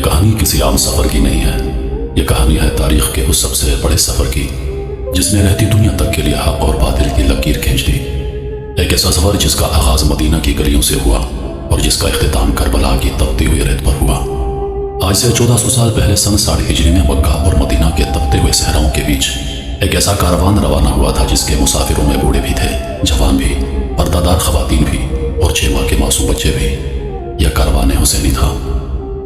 کہانی کسی عام سفر کی نہیں ہے، یہ کہانی ہے تاریخ کے اس سب سے بڑے سفر کی جس نے رہتی دنیا تک کے لیے حق اور باطل کی لکیر کھینچ دی۔ ایک ایسا سفر جس کا آغاز مدینہ کی گلیوں سے ہوا اور جس کا اختتام کربلا کی تپتی ہوئی ریت پر ہوا۔ آج سے 1400 سال پہلے سن 60 ہجری میں مکہ اور مدینہ کے تپتے ہوئے صحراؤں کے بیچ ایک ایسا کاروان روانہ ہوا تھا جس کے مسافروں میں بوڑھے بھی تھے، جوان بھی، پردہ دار خواتین بھی اور 6 ماہ کے معصوم بچے بھی۔ یہ کاروان حسینی تھا۔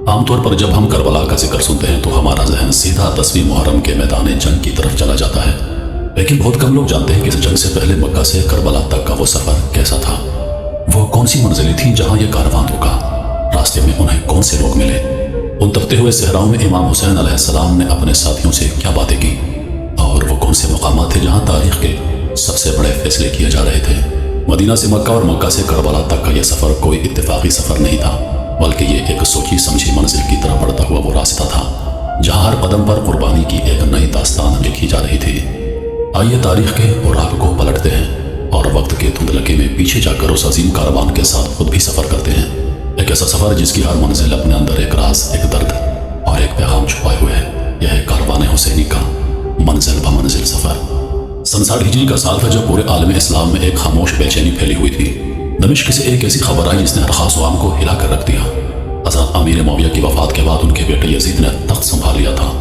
عام طور پر جب ہم کربلا کا ذکر سنتے ہیں تو ہمارا ذہن سیدھا 10ویں محرم کے میدان جنگ کی طرف چلا جاتا ہے، لیکن بہت کم لوگ جانتے ہیں کہ اس جنگ سے پہلے مکہ سے کربلا تک کا وہ سفر کیسا تھا۔ وہ کون سی منزلیں تھیں جہاں یہ کاروان رکا؟ راستے میں انہیں کون سے لوگ ملے؟ ان تپتے ہوئے صحراؤں میں امام حسین علیہ السلام نے اپنے ساتھیوں سے کیا باتیں کی؟ اور وہ کون سے مقامات تھے جہاں تاریخ کے سب سے بڑے فیصلے کیے جا رہے تھے؟ مدینہ سے مکہ اور مکہ سے کربلا تک کا یہ سفر کوئی اتفاقی سفر نہیں تھا، بلکہ یہ ایک سوچی سمجھی منزل کی طرف بڑھتا ہوا وہ راستہ تھا جہاں ہر قدم پر قربانی کی ایک نئی داستان لکھی جا رہی تھی۔ آئیے تاریخ کے اوراق کو پلٹتے ہیں اور وقت کے دھندلکے میں پیچھے جا کر اس عظیم کاروان کے ساتھ خود بھی سفر کرتے ہیں۔ ایک ایسا سفر جس کی ہر منزل اپنے اندر ایک راز، ایک درد اور ایک پیغام چھپائے ہوئے ہے۔ یہ ہے کاروان حسینی کا منزل بہ منزل سفر۔ سن 60 ہجری کا سال تھا جب پورے عالم اسلام میں ایک خاموش بے چینی پھیلی ہوئی تھی۔ دمشق سے ایک ایسی خبر آئی جس نے ہر خاص و عام کو ہلا کر رکھ دیا۔ حضرت امیر معاویہ کی وفات کے بعد ان کے بیٹے یزید نے تخت سنبھال لیا تھا۔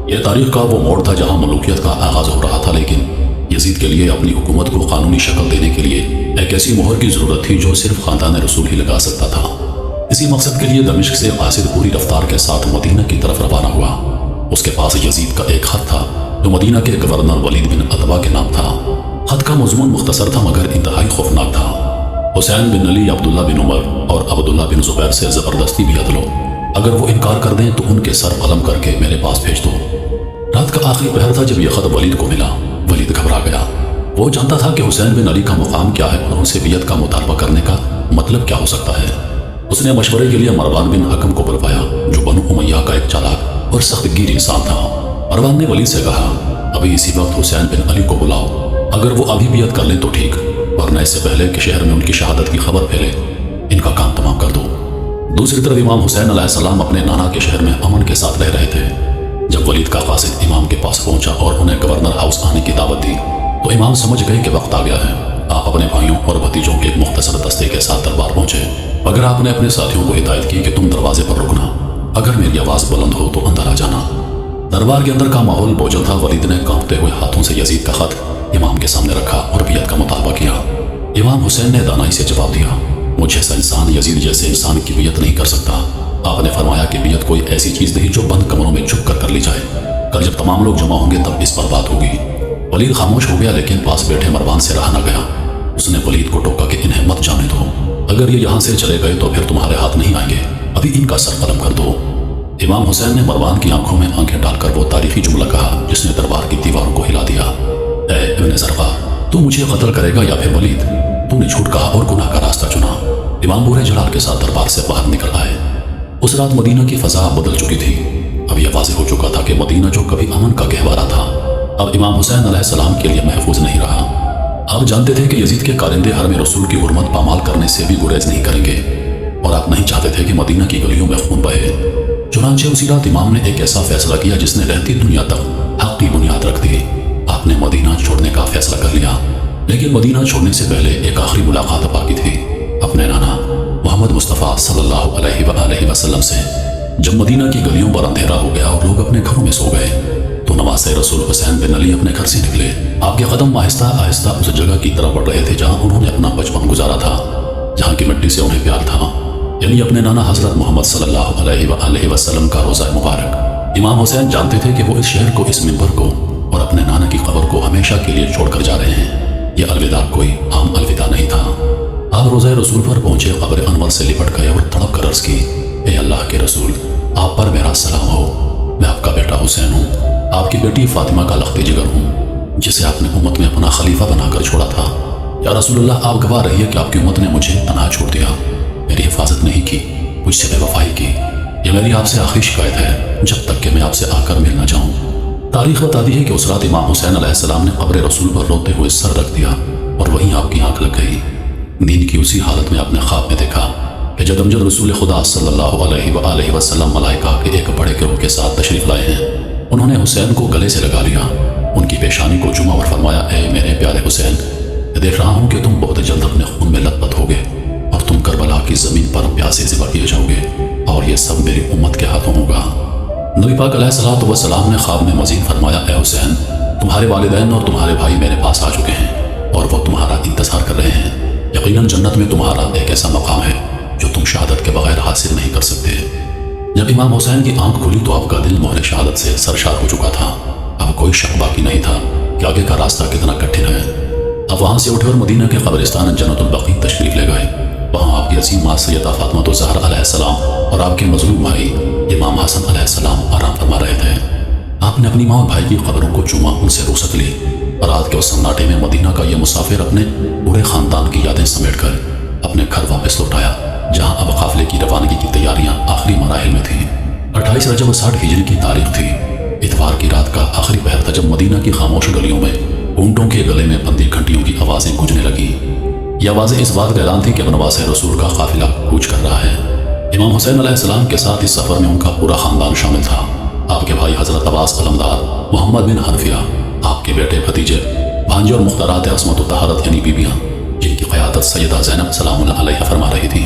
یہ تاریخ کا وہ موڑ تھا جہاں ملوکیت کا آغاز ہو رہا تھا، لیکن یزید کے لیے اپنی حکومت کو قانونی شکل دینے کے لیے ایک ایسی مہر کی ضرورت تھی جو صرف خاندان رسول ہی لگا سکتا تھا۔ اسی مقصد کے لیے دمشق سے قاصد پوری رفتار کے ساتھ مدینہ کی طرف روانہ ہوا۔ اس کے پاس یزید کا ایک خط تھا جو مدینہ کے گورنر ولید بن عتبہ کے نام تھا۔ خط کا مضمون مختصر تھا مگر انتہائی خوفناک تھا۔ حسین بن علی، عبداللہ بن عمر اور عبداللہ بن زبیر سے زبردستی بیعت لو۔ اگر وہ انکار کر دیں تو ان کے سر قلم کر کے میرے پاس بھیج دو۔ رات کا آخری پہر تھا جب یہ خط ولید کو ملا۔ ولید گھبرا گیا۔ وہ جانتا تھا کہ حسین بن علی کا مقام کیا ہے اور ان سے بیعت کا مطالبہ کرنے کا مطلب کیا ہو سکتا ہے۔ اس نے مشورے کے لیے مروان بن حکم کو بلوایا جو بنو امیہ کا ایک چالاک اور سخت گیر انسان تھا۔ مروان نے ولید سے کہا، ابھی اسی وقت حسین بن علی کو بلاؤ، اگر وہ ابھی بیعت کر لیں تو ٹھیک، ورنہ اس سے پہلے کہ شہر میں ان کی شہادت کی خبر پھیلے ان کا کام تمام کر دو۔ دوسری طرف امام حسین علیہ السلام اپنے نانا کے شہر میں امن کے ساتھ رہ رہے تھے۔ جب ولید کا قاصد امام کے پاس پہنچا اور انہیں گورنر ہاؤس آنے کی دعوت دی تو امام سمجھ گئے کہ وقت آ گیا ہے۔ آپ اپنے بھائیوں اور بھتیجوں کے ایک مختصر دستے کے ساتھ دربار پہنچے، مگر آپ نے اپنے ساتھیوں کو ہدایت کی کہ تم دروازے پر رکنا، اگر میری آواز بلند ہو تو اندر آ جانا۔ دربار کے اندر کا ماحول بوجھل تھا۔ ولید نے کانپتے ہوئے ہاتھوں سے یزید کا خط امام کے سامنے رکھا اور بیعت کا مطالبہ کیا۔ امام حسین نے دانائی سے جواب دیا، مجھ جیسا انسان یزید جیسے انسان کی بیعت نہیں کر سکتا۔ آپ نے فرمایا کہ بیعت کوئی ایسی چیز نہیں جو بند کمروں میں چھپ کر لی جائے، کل جب تمام لوگ جمع ہوں گے تب اس پر بات ہوگی۔ ولید خاموش ہو گیا لیکن پاس بیٹھے مروان سے رہا نہ گیا۔ اس نے ولید کو ٹوکا کہ انہیں مت جانے دو، اگر یہ یہاں سے چلے گئے تو پھر تمہارے ہاتھ نہیں آئیں گے، ابھی ان کا سر قلم کر دو۔ امام حسین نے مروان کی آنکھوں میں آنکھیں ڈال کر وہ تاریخی جملہ کہا جس نے دربار کی دیواروں کو ہلا دیا، اے ابن زرقہ، تو مجھے قتل کرے گا یا پھر ولید؟ تو نے جھوٹ کہا اور گناہ کا راستہ چنا۔ امام پورے جلال کے ساتھ دربار سے باہر نکل آئے۔ اس رات مدینہ کی فضا بدل چکی تھی۔ اب یہ واضح ہو چکا تھا کہ مدینہ جو کبھی امن کا گہوارہ تھا اب امام حسین علیہ السلام کے لیے محفوظ نہیں رہا۔ آپ جانتے تھے کہ یزید کے کارندے حرم رسول کی حرمت پامال کرنے سے بھی گریز نہیں کریں گے، اور آپ نہیں چاہتے تھے کہ مدینہ کی گلیوں میں خون بہے۔ چنانچہ اسی رات امام نے ایک ایسا فیصلہ کیا جس نے رہتی دنیا تک حق کی بنیاد رکھ دی۔ آپ نے مدینہ چھوڑنے کا فیصلہ کر لیا، لیکن مدینہ چھوڑنے سے پہلے ایک آخری ملاقات باقی تھی اپنے نانا محمد مصطفیٰ صلی اللہ علیہ وآلہ وسلم سے۔ جب مدینہ کی گلیوں پر اندھیرا ہو گیا اور لوگ اپنے گھروں میں سو گئے تو نواز رسول حسین بن علی اپنے گھر سے نکلے۔ آپ کے قدم آہستہ آہستہ اس جگہ کی طرف بڑھ رہے تھے جہاں انہوں نے اپنا بچپن گزارا تھا، جہاں کی مٹی سے انہیں پیار تھا، یعنی اپنے نانا حضرت محمد صلی اللہ علیہ وآلہ وسلم کا روضہ مبارک۔ امام حسین جانتے تھے کہ وہ اس شہر کو، اس منبر کو اور اپنے نانا کی قبر کو ہمیشہ کے لیے چھوڑ کر جا رہے ہیں۔ یہ الوداع کوئی عام الوداع نہیں تھا۔ آپ روضہ رسول پر پہنچے، قبر انور سے لپٹ گئے اور تڑپ کر عرض کی، اے اللہ کے رسول، آپ پر میرا سلام ہو، میں آپ کا بیٹا حسین ہوں، آپ کی بیٹی فاطمہ کا لخت جگر ہوں، جسے آپ نے امت میں اپنا خلیفہ بنا کر چھوڑا تھا۔ یا رسول اللہ، آپ گواہ رہیے کہ آپ کی امت نے مجھے تنہا چھوڑ دیا، میری حفاظت نہیں کی، مجھ سے بے وفائی کی۔ یہ میری آپ سے آخری شکایت ہے جب تک کہ میں آپ سے آ کر مل نہ جاؤں۔ تاریخ بتاتی ہے کہ اس رات امام حسین علیہ السلام نے قبر رسول پر روتے ہوئے سر رکھ دیا اور وہیں آپ کی آنکھ لگ گئی۔ نیند کی اسی حالت میں آپ نے خواب میں دیکھا کہ جب امجد رسول خدا صلی اللہ علیہ وآلہ وسلم ملائکہ کے ایک بڑے گروہ کے ساتھ تشریف لائے ہیں، انہوں نے حسین کو گلے سے لگا لیا، ان کی پیشانی کو چوما اور فرمایا، اے میرے پیارے حسین، دیکھ رہا ہوں کہ تم بہت جلد اپنے خون میں لت پت ہوگے اور تم کربلا کی زمین پر پیاسے ذبح کیے جاؤ گے، اور یہ سب میری امت کے ہاتھوں ہوگا۔ نبی پاک علیہ الصلوۃ والسلام نے خواب میں مزید فرمایا، اے حسین، تمہارے والدین اور تمہارے بھائی میرے پاس آ چکے ہیں اور وہ تمہارا انتظار کر رہے ہیں۔ یقیناً جنت میں تمہارا ایک ایسا مقام ہے جو تم شہادت کے بغیر حاصل نہیں کر سکتے۔ جب امام حسین کی آنکھ کھلی تو آپ کا دل مہر شہادت سے سرشار ہو چکا تھا۔ اب کوئی شک باقی نہیں تھا کہ آگے کا راستہ کتنا کٹھن ہے۔ اب وہاں سے اٹھے اور مدینہ کے قبرستان جنت البقیع تشریف لے گئے۔ وہاں آپ کی عظیم ماں سیدہ فاطمہ الزہرا علیہ السلام اور آپ کے مظلوم بھائی امام حسن علیہ السلام آرام فرما رہے تھے۔ آپ نے اپنی ماں اور بھائی کی قبروں کو چوما، ان سے رخصت لی، اور رات کے اس سناٹے میں مدینہ کا یہ مسافر اپنے پورے خاندان کی یادیں سمیٹ کر اپنے گھر واپس لوٹ آیا، جہاں اب قافلے کی روانگی کی تیاریاں آخری مراحل میں تھیں۔ 28 رجب 60 ہجری کی تاریخ تھی۔ اتوار کی رات کا آخری پہر تھا جب مدینہ کی خاموش گلیوں میں اونٹوں کے گلے میں بندھی گھنٹیوں کی آوازیں گونجنے لگی۔ یہ آوازیں اس بات کا اعلان تھی کہ اب نواز رسول کا قافلہ کوچ کر رہا ہے۔ امام حسین علیہ السلام کے ساتھ اس سفر میں ان کا پورا خاندان شامل تھا۔ آپ کے بھائی حضرت عباس علمدار، محمد بن حنفیہ، آپ کے بیٹے بھتیجے، بھانجے اور مختارات عصمت و طہارت یعنی بیویاں، جن کی قیادت سیدہ زینب سلام اللہ علیہ فرما رہی تھی۔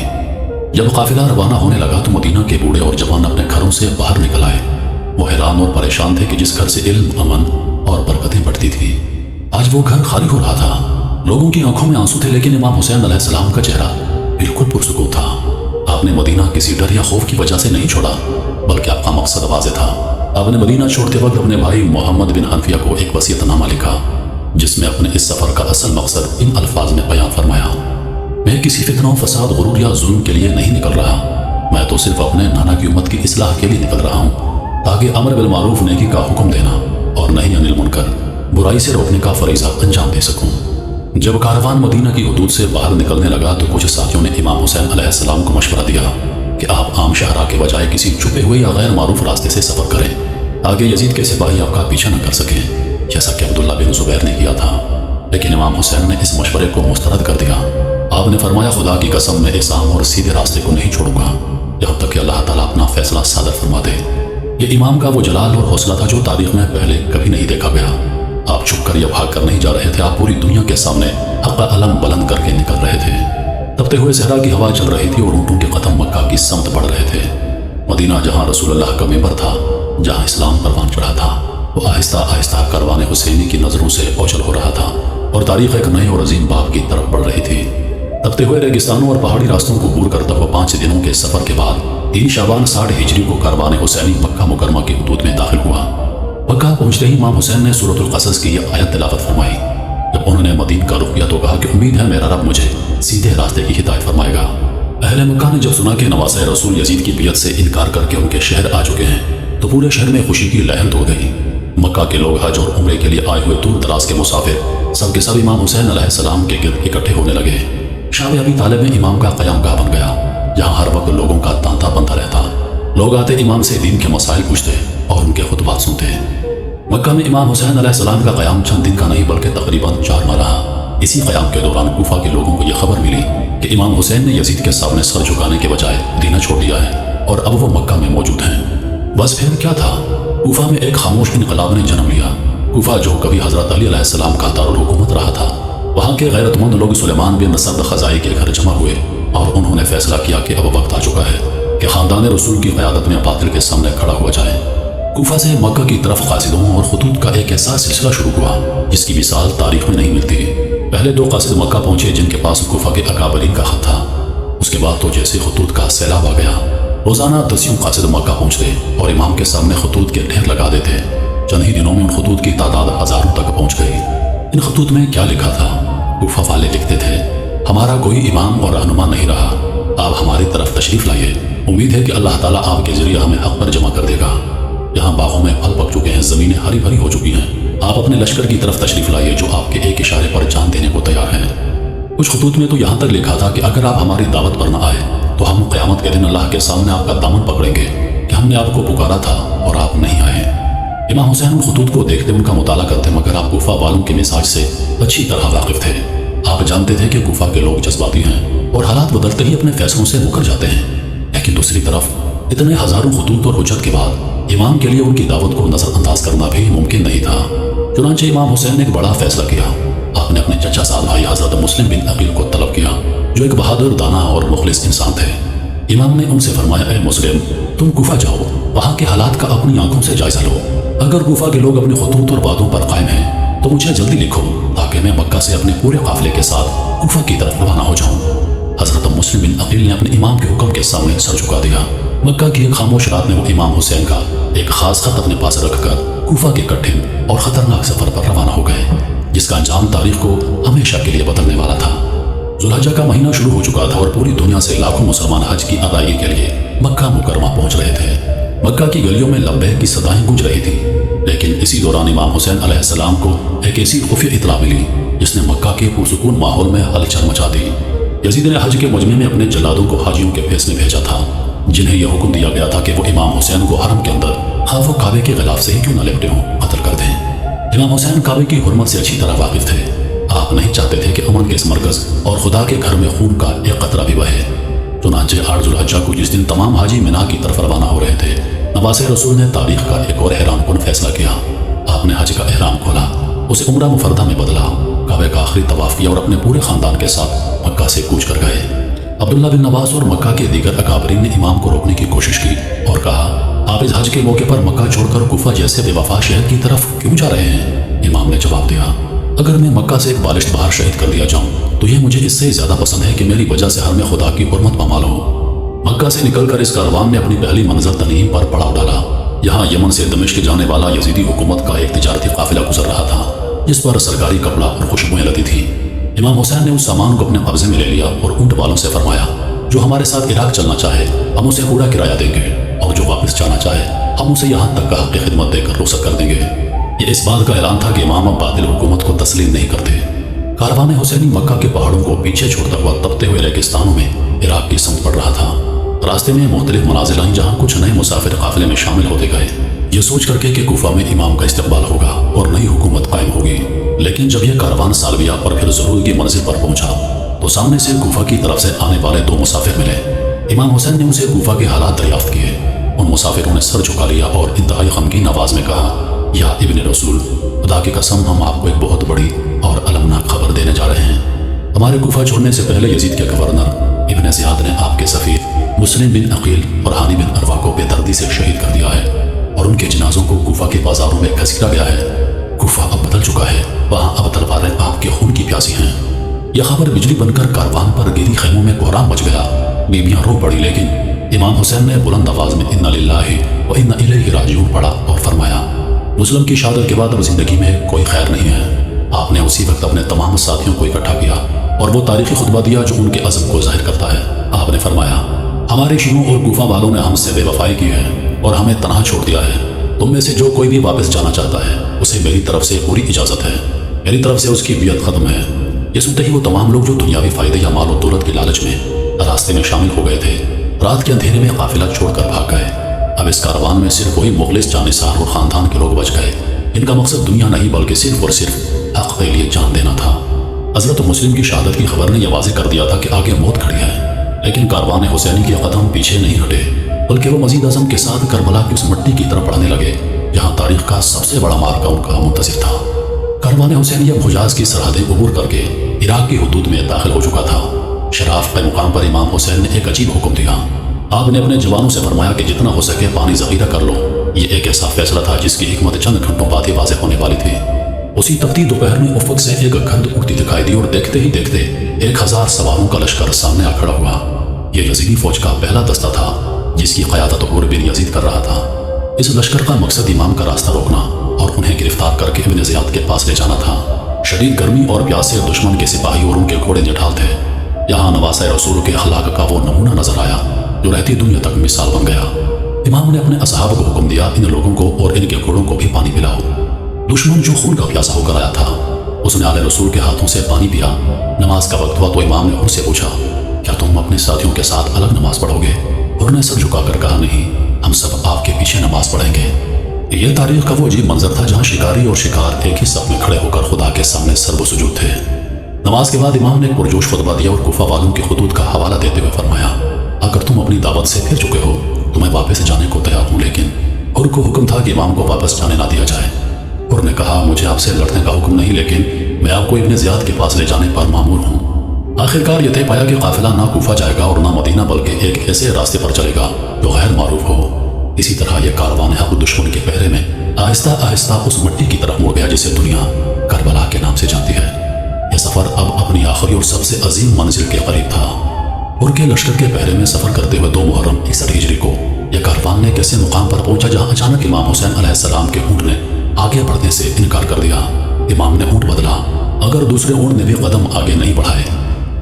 جب قافلہ روانہ ہونے لگا تو مدینہ کے بوڑھے اور جوان اپنے گھروں سے باہر نکل آئے۔ وہ حیران اور پریشان تھے کہ جس گھر سے علم، امن اور برکتیں بڑھتی تھی، آج وہ گھر خالی ہو رہا تھا۔ لوگوں کی آنکھوں میں آنسو تھے، لیکن امام حسین علیہ السلام کا چہرہ بالکل پرسکون تھا۔ آپ نے مدینہ کسی ڈر یا خوف کی وجہ سے نہیں چھوڑا، بلکہ آپ کا مقصد واضح تھا۔ آپ نے مدینہ چھوڑتے وقت اپنے بھائی محمد بن حنفیہ کو ایک وصیت نامہ لکھا، جس میں اپنے اس سفر کا اصل مقصد ان الفاظ میں بیان فرمایا، میں کسی فتنہ و فساد، غرور یا ظلم کے لیے نہیں نکل رہا، میں تو صرف اپنے نانا کی امت کی اصلاح کے لیے نکل رہا ہوں، تاکہ امر بالمعروف نیکی کا حکم دینا اور نہی عن المنکر برائی سے روکنے کا فریضہ انجام دے سکوں۔ جب کاروان مدینہ کی حدود سے باہر نکلنے لگا تو کچھ ساتھیوں نے امام حسین علیہ السلام کو مشورہ دیا کہ آپ عام شہرہ کے بجائے کسی چھپے ہوئے یا غیر معروف راستے سے سفر کریں، تاکہ یزید کے سپاہی آپ کا پیچھا نہ کر سکیں، جیسا کہ عبداللہ بن زبیر نے کیا تھا۔ لیکن امام حسین نے اس مشورے کو مسترد کر دیا۔ آپ نے فرمایا، خدا کی قسم میں اس عام اور سیدھے راستے کو نہیں چھوڑوں گا جب تک کہ اللہ تعالیٰ اپنا فیصلہ صادر فرما دے۔ یہ امام کا وہ جلال اور حوصلہ تھا جو تاریخ میں پہلے کبھی نہیں دیکھا گیا۔ آپ چھپ کر یا بھاگ کر نہیں جا رہے تھے، آپ پوری دنیا کے سامنے حق کا علم بلند کر کے نکل رہے تھے۔ تپتے ہوئے صحرا کی ہوا چل رہی تھی اور اونٹوں کے قدم مکہ کی سمت بڑھ رہے تھے۔ مدینہ جہاں رسول اللہ کا منبر تھا، جہاں اسلام پروان چڑھا تھا، وہ آہستہ آہستہ کاروان حسینی کی نظروں سے اوجھل ہو رہا تھا اور تاریخ ایک نئے اور عظیم باب کی طرف بڑھ رہی تھی۔ تپتے ہوئے ریگستانوں اور پہاڑی راستوں کو عبور کرتا ہوا 5 دنوں کے سفر کے بعد 3 شعبان 60 ہجری کو کاروان حسینی مکہ مکرمہ کی حدود میں داخل ہوا۔ مکہ پہنچتے ہی امام حسین نے سورۃ القصص کی یہ آیت تلاوت فرمائی۔ جب انہوں نے مدین کا رخ کیا تو کہا کہ امید ہے میرا رب مجھے سیدھے راستے کی ہدایت فرمائے گا۔ اہل مکہ نے جب سنا کہ نواسہ رسول یزید کی بیعت سے انکار کر کے ان کے شہر آ چکے ہیں تو پورے شہر میں خوشی کی لہر دوڑ گئی۔ مکہ کے لوگ، حج اور عمرے کے لیے آئے ہوئے دور دراز کے مسافر، سب کے سب امام حسین علیہ السلام کے گرد اکٹھے ہونے لگے۔ شام ابی طالب میں امام کا قیام گاہ بن گیا، جہاں ہر وقت لوگوں کا تانتا بنتا رہتا۔ لوگ آتے امام سے دین کے مسائل پوچھتے اور ان کے خطبات سنتے۔ مکہ میں امام حسین علیہ السلام کا قیام چند دن کا نہیں بلکہ تقریباً 4 ماہ رہا۔ اسی قیام کے دوران کوفہ کے لوگوں کو یہ خبر ملی کہ امام حسین نے یزید کے سامنے سر جھکانے کے بجائے مدینہ چھوڑ دیا ہے اور اب وہ مکہ میں موجود ہیں۔ بس پھر کیا تھا؟ کوفہ میں ایک خاموش انقلاب نے جنم لیا۔ کوفہ جو کبھی حضرت علی علیہ السلام کا دارالحکومت رہا تھا، وہاں کے غیرت مند لوگ سلیمان بن نصر خزائی کے گھر جمع ہوئے اور انہوں نے فیصلہ کیا کہ اب وقت آ چکا ہے کہ خاندان رسول کی قیادت میں باطل کے سامنے کھڑا ہوا جائے۔ کوفہ سے مکہ کی طرف قاصدوں اور خطوط کا ایک ایسا سلسلہ شروع ہوا جس کی مثال تاریخ میں نہیں ملتی۔ پہلے 2 قاصد مکہ پہنچے جن کے پاس کوفہ کے اکابرین کا خط تھا۔ اس کے بعد تو جیسے خطوط کا سیلاب آ گیا۔ روزانہ 10 قاصد مکہ پہنچتے اور امام کے سامنے خطوط کے ڈھیر لگا دیتے۔ چند ہی دنوں میں ان خطوط کی تعداد ہزاروں تک پہنچ گئی۔ ان خطوط میں کیا لکھا تھا؟ کوفہ والے لکھتے تھے، ہمارا کوئی امام اور رہنما نہیں رہا، آپ ہماری طرف تشریف لائیے، امید ہے کہ اللہ تعالیٰ آپ کے ذریعے ہمیں حق پر جمع کر دے گا۔ یہاں باغوں میں پھل پک چکے ہیں، زمینیں ہری بھری ہو چکی ہیں، آپ اپنے لشکر کی طرف تشریف لائیے جو آپ کے ایک اشارے پر جان دینے کو تیار ہیں۔ کچھ خطوط میں تو یہاں تک لکھا تھا کہ اگر آپ ہماری دعوت پر نہ آئے تو ہم قیامت کے دن اللہ کے سامنے آپ کا دامن پکڑیں گے کہ ہم نے آپ کو پکارا تھا اور آپ نہیں آئے۔ امام حسین ان خطوط کو دیکھتے، ان کا مطالعہ کرتے، مگر آپ کوفہ والوں کے مزاج سے اچھی طرح واقف تھے۔ آپ جانتے تھے کہ کوفہ کے لوگ جذباتی ہیں اور حالات بدلتے ہی اپنے فیصلوں سے مکر جاتے ہیں، لیکن دوسری طرف اتنے ہزاروں خطوط اور حجت کے بعد امام کے لیے ان کی دعوت کو نظر انداز کرنا بھی ممکن نہیں تھا۔ چنانچہ امام حسین نے ایک بڑا فیصلہ کیا۔ آپ نے اپنے چچا زاد بھائی حضرت مسلم بن عقیل کو طلب کیا، جو ایک بہادر، دانا اور مخلص انسان تھے۔ امام نے ان سے فرمایا، اے مسلم، تم کوفہ جاؤ، وہاں کے حالات کا اپنی آنکھوں سے جائزہ لو۔ اگر کوفہ کے لوگ اپنے خطوط اور وعدوں پر قائم ہیں تو مجھے جلدی لکھو، تاکہ میں مکہ سے اپنے پورے قافلے کے ساتھ کوفہ کی طرف روانہ ہو جاؤں۔ حضرت مسلم بن عقیل نے اپنے امام کے حکم کے سامنے سر جھکا دیا۔ مکہ کی ایک خاموش رات میں وہ امام حسین کا ایک خاص خط اپنے پاس رکھ کر کوفہ کے کٹھن اور خطرناک سفر پر روانہ ہو گئے، جس کا انجام تاریخ کو ہمیشہ کے لیے بدلنے والا تھا۔ ذوالحجہ کا مہینہ شروع ہو چکا تھا اور پوری دنیا سے لاکھوں مسلمان حج کی ادائیگی کے لیے مکہ مکرمہ پہنچ رہے تھے۔ مکہ کی گلیوں میں لبیک کی صدائیں گونج رہی تھیں، لیکن اسی دوران امام حسین علیہ السلام کو ایک ایسی خفیہ اطلاع ملی جس نے مکہ کے پرسکون ماحول میں ہلچل مچا دی۔ یزید نے حج کے مجمع میں اپنے جلادوں کو حاجیوں کے بھیس میں بھیجا تھا، جنہیں یہ حکم دیا گیا تھا کہ وہ امام حسین کو حرم کے اندر خواہ وہ کعبے کے غلاف سے ہی کیوں نہ لپٹے ہوں قتل کر دیں۔ امام حسین کعبے کی حرمت سے اچھی طرح واقف تھے۔ آپ نہیں چاہتے تھے کہ امن کے اس مرکز اور خدا کے گھر میں خون کا ایک قطرہ بھی بہے۔ چنانچہ 8 ذوالحجہ کو جس دن تمام حاجی مینا کی طرف روانہ ہو رہے تھے، نواسہ رسول نے تاریخ کا ایک اور حیران کن فیصلہ کیا۔ آپ نے حج کا احرام کھولا، اسے عمرہ مفردہ میں بدلا، کعبے کا آخری طواف کیا اور اپنے پورے خاندان کے ساتھ مکہ سے کوچ کر گئے۔ عبداللہ بن عباس اور مکہ کے دیگر اکابرین نے امام کو روکنے کی کوشش کی اور کہا، آپ اس حج کے موقع پر مکہ چھوڑ کر کوفہ جیسے بے وفا شہر کی طرف کیوں جا رہے ہیں؟ امام نے جواب دیا، اگر میں مکہ سے ایک بالشت بہار شہید کر دیا جاؤں تو یہ مجھے اس سے زیادہ پسند ہے کہ میری وجہ سے حرم خدا کی حرمت پامال ہو۔ مکہ سے نکل کر اس کاروان نے اپنی پہلی منزل تنعیم پر پڑاؤ ڈالا۔ یہاں یمن سے دمشق جانے والا یزیدی حکومت کا ایک تجارتی قافلہ گزر رہا تھا، جس پر سرکاری کپڑا اور خوشبوئیں لدی تھیں۔ امام حسین نے اس سامان کو اپنے قبضے میں لے لیا اور اونٹ والوں سے فرمایا، جو ہمارے ساتھ عراق چلنا چاہے ہم اسے پورا کرایہ دیں گے، اور جو واپس جانا چاہے ہم اسے یہاں تک کا حق خدمت دے کر رخصت کر دیں گے۔ یہ اس بات کا اعلان تھا کہ امام اب باطل حکومت کو تسلیم نہیں کرتے۔ کاروان حسینی مکہ کے پہاڑوں کو پیچھے چھوڑتا ہوا تپتے ہوئے ریگستانوں میں عراق کی سمت پڑ رہا تھا۔ راستے میں مختلف منازل آئیں جہاں کچھ نئے مسافر قافلے میں شامل ہوتے گئے، یہ سوچ کر کہ کوفہ میں امام کا استقبال ہوگا اور نئی حکومت قائم ہوگی۔ لیکن جب یہ کاروان سالویہ اور پھر ظہور کی منزل پر پہنچا تو سامنے سے کوفہ کی طرف سے آنے والے 2 مسافر ملے۔ امام حسین نے اسے کوفہ کے حالات دریافت کیے۔ ان مسافروں نے سر جھکا لیا اور انتہائی غمگین آواز میں کہا، یا ابن رسول، خدا کی قسم ہم آپ کو ایک بہت بڑی اور المناک خبر دینے جا رہے ہیں۔ ہمارے کوفہ چھوڑنے سے پہلے یزید کے گورنر ابن زیاد نے آپ کے سفیر مسلم بن عقیل اور ہانی بن عروہ کو بے دردی سے شہید کر دیا ہے، اور ان کے جنازوں کو کوفہ کے بازاروں میں گھسیٹا گیا ہے۔ کوفہ اب بدل چکا ہے، وہاں اب تلواریں آپ کے خون کی پیاسی ہیں۔ یہ خبر بجلی بن کر کاروان پر گیری خیموں میں کوہرام مچ گیا۔ بیویاں رو پڑی، لیکن امام حسین نے بلند آواز میں انا للہ و انا الیہ راجعون پڑھا اور فرمایا، مسلم کی شہادت کے بعد اب زندگی میں کوئی خیر نہیں ہے۔ آپ نے اسی وقت اپنے تمام ساتھیوں کو اکٹھا کیا اور وہ تاریخی خطبہ دیا جو ان کے عزم کو ظاہر کرتا ہے۔ آپ نے فرمایا، ہمارے شیعوں اور کوفہ والوں نے ہم سے بے وفائی کی ہے اور ہمیں تنہا چھوڑ دیا ہے۔ تم میں سے جو کوئی بھی واپس جانا چاہتا ہے اسے میری طرف سے پوری اجازت ہے، میری طرف سے اس کی بیعت ختم ہے۔ یہ سنتے ہی وہ تمام لوگ جو دنیاوی فائدے یا مال و دولت کی لالچ میں راستے میں شامل ہو گئے تھے، رات کے اندھیرے میں قافلہ چھوڑ کر بھاگ گئے۔ اب اس کاروان میں صرف وہی مخلص جانثار اور خاندان کے لوگ بچ گئے، ان کا مقصد دنیا نہیں بلکہ صرف اور صرف حق کے لیے جان دینا تھا۔ حضرت مسلم کی شہادت کی خبر نے یہ واضح کر دیا تھا کہ آگے موت کھڑی ہے، لیکن کاروان حسینی کے قدم پیچھے نہیں ہٹے، بلکہ وہ مزید عزم کے ساتھ کربلا کی اس مٹی کی طرف بڑھنے لگے جہاں تاریخ کا سب سے بڑا معرکہ ان کا منتظر تھا۔ کاروان حسینی اب حجاز کی سرحدیں عبور کر کے عراق کی حدود میں داخل ہو چکا تھا۔ شراف کے مقام پر امام حسین نے ایک عجیب حکم دیا۔ آپ نے اپنے جوانوں سے فرمایا کہ جتنا ہو سکے پانی ذخیرہ کر لو۔ یہ ایک ایسا فیصلہ تھا جس کی حکمت چند گھنٹوں بعد ہی واضح ہونے والی تھی۔ اسی تپتی دوپہر میں افق سے ایک گھند اڑتی دکھائی دی اور دیکھتے ہی دیکھتے 1000 سواروں کا لشکر سامنے آ کھڑا ہوا۔ یہ یزیدی فوج کا پہلا دستہ تھا جس کی قیادت عمر بن یزید کر رہا تھا۔ اس لشکر کا مقصد امام کا راستہ روکنا اور انہیں گرفتار کر کے ابن زیاد کے پاس لے جانا تھا۔ شدید گرمی اور پیاس سے دشمن کے سپاہی اور ان کے گھوڑے نڈھال تھے۔ یہاں نواسہ رسول کے اخلاق کا وہ نمونہ نظر آیا جو رہتی دنیا تک مثال بن گیا۔ امام نے اپنے اصحاب کو حکم دیا، ان لوگوں کو اور ان کے گھوڑوں کو بھی پانی پلاؤ۔ دشمن جو خون کا پیاسا ہو کر آیا تھا اس نے آل رسول کے ہاتھوں سے پانی پیا۔ نماز کا وقت ہوا تو امام نے ان سے پوچھا، کیا تم اپنے ساتھیوں کے ساتھ الگ نماز پڑھو گے؟ اور نے سر جھکا کر کہا، نہیں، ہم سب آپ کے پیچھے نماز پڑھیں گے۔ یہ تاریخ کا وہ عجیب منظر تھا جہاں شکاری اور شکار ایک ہی صف میں کھڑے ہو کر خدا کے سامنے سر و سجود تھے۔ نماز کے بعد امام نے ایک پرجوش خطبہ دیا اور کوفہ والوں کے خطوط کا حوالہ دیتے ہوئے فرمایا، اگر تم اپنی دعوت سے پھر چکے ہو تو میں واپس جانے کو تیار ہوں، لیکن حر کو حکم تھا کہ امام کو واپس جانے نہ دیا جائے۔ حر نے کہا، مجھے آپ سے لڑنے کا حکم نہیں، لیکن میں آپ کو ابن زیاد کے پاس لے جانے پر مامور ہوں۔ آخرکار یہ طے پایا کہ قافلہ نہ کوفہ جائے گا اور نہ مدینہ، بلکہ ایک ایسے راستے پر چلے گا جو غیر معروف ہو۔ اسی طرح یہ کاروان حق دشمن کے پہرے میں آہستہ آہستہ اس مٹی کی طرف مڑ گیا جسے دنیا کربلا کے نام سے جانتی ہے۔ یہ سفر اب اپنی آخری اور سب سے عظیم منزل کے قریب تھا۔ حر کے لشکر کے پہرے میں سفر کرتے ہوئے 2 محرم 61 ہجری کو یہ کاروان نے ایک ایسے مقام پر پہنچا جہاں اچانک امام حسین علیہ السلام کے اونٹ نے آگے بڑھنے سے انکار کر دیا۔ امام نے اونٹ بدلا، اگر دوسرے اونٹ نے بھی قدم آگے نہیں بڑھائے۔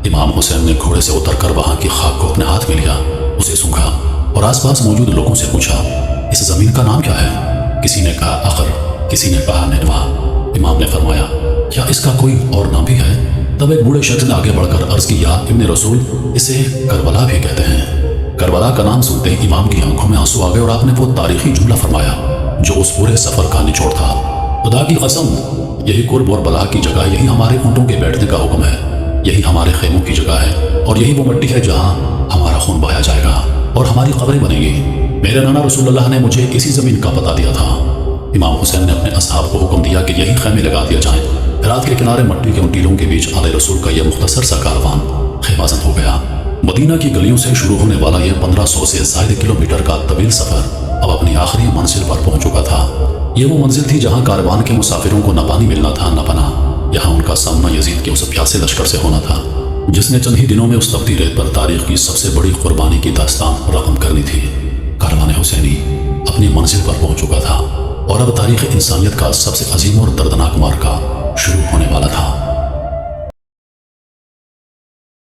امام حسین نے گھوڑے سے اتر کر وہاں کی خاک کو اپنے ہاتھ میں لیا، اسے سونگھا اور آس پاس موجود لوگوں سے پوچھا، اس زمین کا نام کیا ہے؟ کسی نے کہا اخر، کسی نے کہا نینوا۔ امام نے فرمایا، کیا اس کا کوئی اور نام بھی ہے؟ تب ایک بوڑھے شخص نے آگے بڑھ کر عرض کی، یا ابن رسول، اسے کربلا بھی کہتے ہیں۔ کربلا کا نام سنتے ہی امام کی آنکھوں میں آنسو آ گئے اور آپ نے وہ تاریخی جملہ فرمایا جو اس پورے سفر کا نچوڑ تھا، خدا کی قسم، یہی قرب اور بلا کی جگہ، یہی ہمارے اونٹوں کے بیٹھنے کا حکم ہے، یہی ہمارے خیموں کی جگہ ہے، اور یہی وہ مٹی ہے جہاں ہمارا خون بہایا جائے گا اور ہماری قبریں بنیں گی۔ میرے نانا رسول اللہ نے مجھے اسی زمین کا پتہ دیا تھا۔ امام حسین نے اپنے اصحاب کو حکم دیا کہ یہی خیمے لگا دیا جائیں۔ رات کے کنارے مٹی کے ان ٹیلوں کے بیچ آل رسول کا یہ مختصر سا کاروان خیمہ زن ہو گیا۔ مدینہ کی گلیوں سے شروع ہونے والا یہ 1500 سے زائد کلومیٹر کا طویل سفر اب اپنی آخری منزل پر پہنچ چکا تھا۔ یہ وہ منزل تھی جہاں کاروان کے مسافروں کو نہ پانی ملنا تھا نہ پناہ۔ یہاں ان کا سامنا یزید کے اس پیاسے لشکر سے ہونا تھا جس نے چند ہی دنوں میں اس تپتی ریت پر تاریخ کی سب سے بڑی قربانی کی داستان رقم کرنی تھی۔ کاروان حسینی اپنی منزل پر پہنچ چکا تھا اور اب تاریخ انسانیت کا سب سے عظیم اور دردناک معرکہ شروع ہونے والا تھا۔